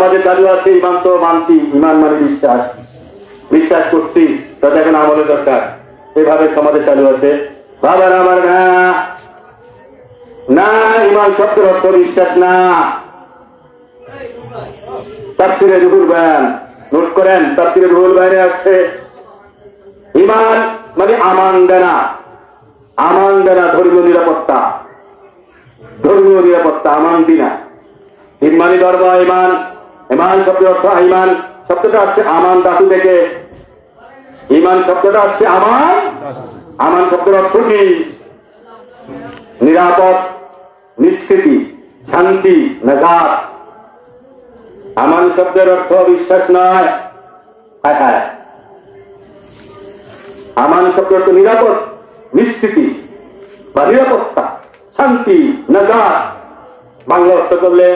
সমাজে চালু আছে, ইমান তো মানছি, ইমান মানে বিশ্বাস, বিশ্বাস করছি, তাতে এখন আমলের দরকার। এভাবে সমাজে চালু আছে। বাবার আমার না, না, ইমান শব্দের অর্থ বিশ্বাস না। তাফসীরে রুহুল বয়ান নোট করেন, তাফসীরে রুহুল বয়ানে আছে ইমান মানে আমান দেনা, আমান দেনা, ধর্মীয় নিরাপত্তা, ধর্মীয় নিরাপত্তা, আমান দিনা। ইমানি ধর্ম ইমান, ইমান শব্দের অর্থ ইমান শব্দটা আছে আমান ধাতু থেকে। ইমান শব্দটা হচ্ছে আমান, আমান শব্দের অর্থ কি? নিরাপদ, নিষ্কৃতি, শান্তি, নাজাত। আমান শব্দের অর্থ বিশ্বাস নয়। হ্যাঁ হ্যাঁ, আমান শব্দের অর্থ নিরাপদ, নিষ্কৃতি বা নিরাপত্তা, শান্তি, নাজাত। বাংলা অর্থ করলে